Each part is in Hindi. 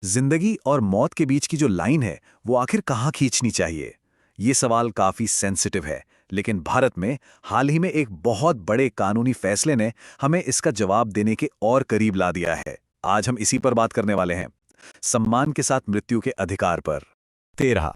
जिंदगी और मौत के बीच की जो लाइन है वो आखिर कहाँ खींचनी चाहिए? ये सवाल काफी सेंसिटिव है, लेकिन भारत में हाल ही में एक बहुत बड़े कानूनी फैसले ने हमें इसका जवाब देने के और करीब ला दिया है। आज हम इसी पर बात करने वाले हैं, सम्मान के साथ मृत्यु के अधिकार पर। 13।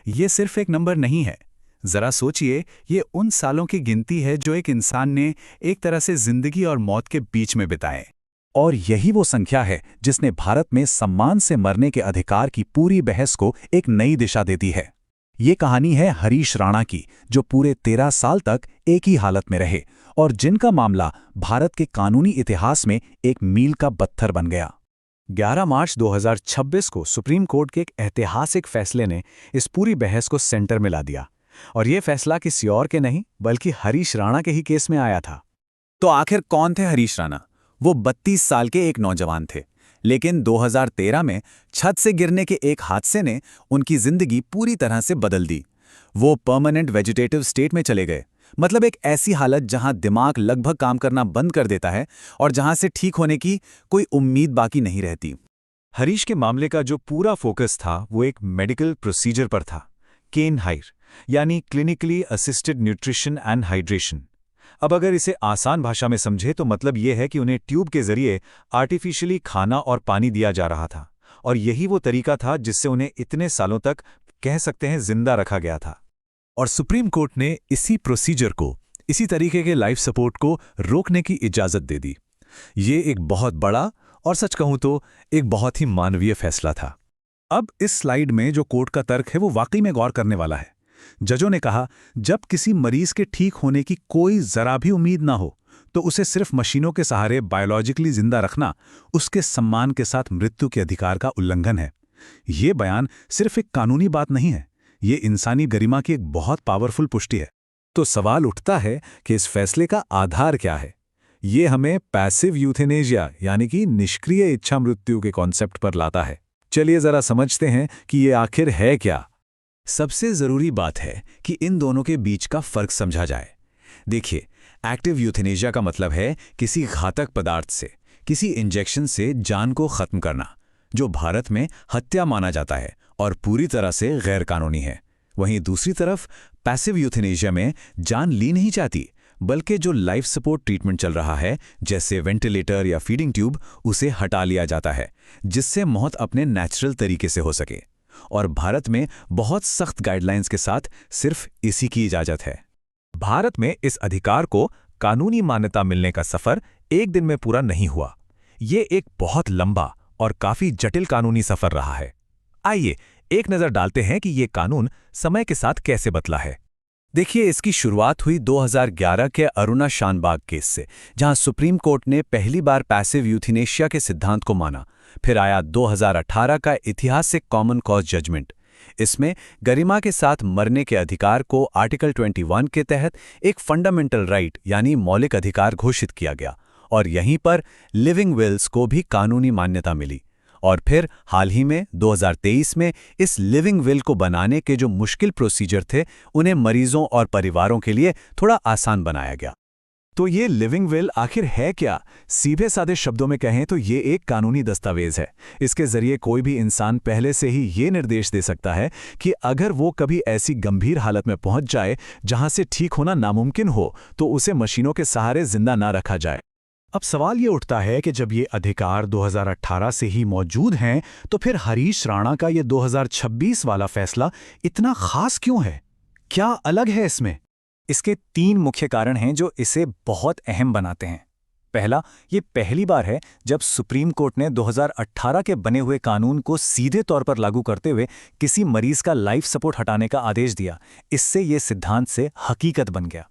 ये सिर्फ एक नंबर नहीं है। जरा सोचिए, ये उन सालों की गिनती है जो एक इंसान ने एक तरह से जिंदगी और मौत के बीच में बिताए। और यही वो संख्या है जिसने भारत में सम्मान से मरने के अधिकार की पूरी बहस को एक नई दिशा दे दी है। ये कहानी है हरीश राणा की, जो पूरे 13 साल तक एक ही हालत में रहे और जिनका मामला भारत के कानूनी इतिहास में एक मील का पत्थर बन गया। 11 मार्च 2026 को सुप्रीम कोर्ट के एक ऐतिहासिक फैसले ने इस पूरी बहस को सेंटर में ला दिया। और यह फैसला किसी और के नहीं बल्कि हरीश राणा के ही केस में आया था। तो आखिर कौन थे हरीश राणा? वो 32 साल के एक नौजवान थे, लेकिन 2013 में छत से गिरने के एक हादसे ने उनकी जिंदगी पूरी तरह से बदल दी। वो परमानेंट वेजिटेटिव स्टेट में चले गए, मतलब एक ऐसी हालत जहां दिमाग लगभग काम करना बंद कर देता है और जहां से ठीक होने की कोई उम्मीद बाकी नहीं रहती। हरीश के मामले का जो पूरा फोकस था वो एक मेडिकल प्रोसीजर पर था, केन हाइर, यानी clinically assisted nutrition and hydration. अब अगर इसे आसान भाषा में समझे तो मतलब ये है कि उन्हें ट्यूब के जरिए आर्टिफिशियली खाना और पानी दिया जा रहा था, और यही वो तरीका था जिससे उन्हें इतने सालों तक कह सकते हैं जिंदा रखा गया था। और सुप्रीम कोर्ट ने इसी प्रोसीजर को, इसी तरीके के लाइफ सपोर्ट को रोकने की इजाजत दे दी। ये एक बहुत बड़ा और सच कहूं तो एक बहुत ही मानवीय फैसला था। अब इस स्लाइड में जो कोर्ट का तर्क है वो वाकई में गौर करने वाला है। जजों ने कहा, जब किसी मरीज के ठीक होने की कोई जरा भी उम्मीद ना हो तो उसे सिर्फ मशीनों के सहारे बायोलॉजिकली जिंदा रखना उसके सम्मान के साथ मृत्यु के अधिकार का उल्लंघन है। ये बयान सिर्फ एक कानूनी बात नहीं है, ये इंसानी गरिमा की एक बहुत पावरफुल पुष्टि है। तो सवाल उठता है कि इस फैसले का आधार क्या है? ये हमें पैसिव यूथेनेशिया यानी कि निष्क्रिय इच्छा मृत्यु के कॉन्सेप्ट पर लाता है। चलिए जरा समझते हैं कि ये आखिर है क्या। सबसे जरूरी बात है कि इन दोनों के बीच का फर्क समझा जाए। देखिए, एक्टिव यूथेनेशिया का मतलब है किसी घातक पदार्थ से, किसी इंजेक्शन से जान को खत्म करना, जो भारत में हत्या माना जाता है और पूरी तरह से गैर कानूनी है। वहीं दूसरी तरफ पैसिव यूथेनेशिया में जान ली नहीं जाती, बल्कि जो लाइफ सपोर्ट ट्रीटमेंट चल रहा है, जैसे वेंटिलेटर या फीडिंग ट्यूब, उसे हटा लिया जाता है जिससे मौत अपने नेचुरल तरीके से हो सके। और भारत में बहुत सख्त गाइडलाइंस के साथ सिर्फ इसी की इजाजत है। भारत में इस अधिकार को कानूनी मान्यता मिलने का सफर एक दिन में पूरा नहीं हुआ। ये एक बहुत लंबा और काफी जटिल कानूनी सफर रहा है। आइए एक नजर डालते हैं कि ये कानून समय के साथ कैसे बदला है। देखिए, इसकी शुरुआत हुई 2011 के अरुणा शानबाग केस से, जहां सुप्रीम कोर्ट ने पहली बार पैसिव यूथेनेशिया के सिद्धांत को माना। फिर आया 2018 का ऐतिहासिक कॉमन कॉज जजमेंट। इसमें गरिमा के साथ मरने के अधिकार को आर्टिकल 21 के तहत एक फंडामेंटल राइट यानी मौलिक अधिकार घोषित किया गया, और यहीं पर लिविंग विल्स को भी कानूनी मान्यता मिली। और फिर हाल ही में 2023 में इस लिविंग विल को बनाने के जो मुश्किल प्रोसीजर थे, उन्हें मरीजों और परिवारों के लिए थोड़ा आसान बनाया गया। तो ये लिविंग विल आखिर है क्या? सीधे साधे शब्दों में कहें तो ये एक कानूनी दस्तावेज है। इसके जरिए कोई भी इंसान पहले से ही ये निर्देश दे सकता है कि अगर वो कभी ऐसी गंभीर हालत में पहुंच जाए जहां से ठीक होना नामुमकिन हो, तो उसे मशीनों के सहारे जिंदा ना रखा जाए। अब सवाल ये उठता है कि जब ये अधिकार 2018 से ही मौजूद हैं, तो फिर हरीश राणा का ये 2026 वाला फैसला इतना खास क्यों है? क्या अलग है इसमें? इसके 3 मुख्य कारण हैं जो इसे बहुत अहम बनाते हैं। पहला, ये पहली बार है जब सुप्रीम कोर्ट ने 2018 के बने हुए कानून को सीधे तौर पर लागू करते हुए किसी मरीज का लाइफ सपोर्ट हटाने का आदेश दिया। इससे ये सिद्धांत से हकीकत बन गया।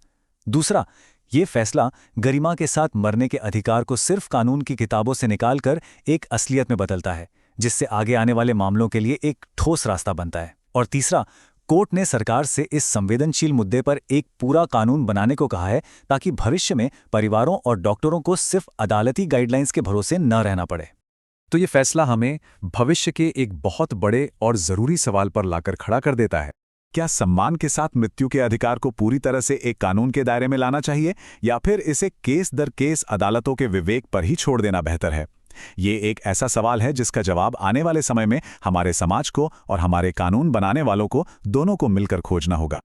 दूसरा, ये फैसला गरिमा के साथ मरने के अधिकार को सिर्फ कानून की किताबों से निकालकर एक असलियत में बदलता है, जिससे आगे आने वाले मामलों के लिए एक ठोस रास्ता बनता है। और तीसरा, कोर्ट ने सरकार से इस संवेदनशील मुद्दे पर एक पूरा कानून बनाने को कहा है, ताकि भविष्य में परिवारों और डॉक्टरों को सिर्फ अदालती गाइडलाइंस के भरोसे न रहना पड़े। तो ये फैसला हमें भविष्य के एक बहुत बड़े और जरूरी सवाल पर लाकर खड़ा कर देता है। क्या सम्मान के साथ मृत्यु के अधिकार को पूरी तरह से एक कानून के दायरे में लाना चाहिए, या फिर इसे केस दर केस अदालतों के विवेक पर ही छोड़ देना बेहतर है? ये एक ऐसा सवाल है जिसका जवाब आने वाले समय में हमारे समाज को और हमारे कानून बनाने वालों को दोनों को मिलकर खोजना होगा।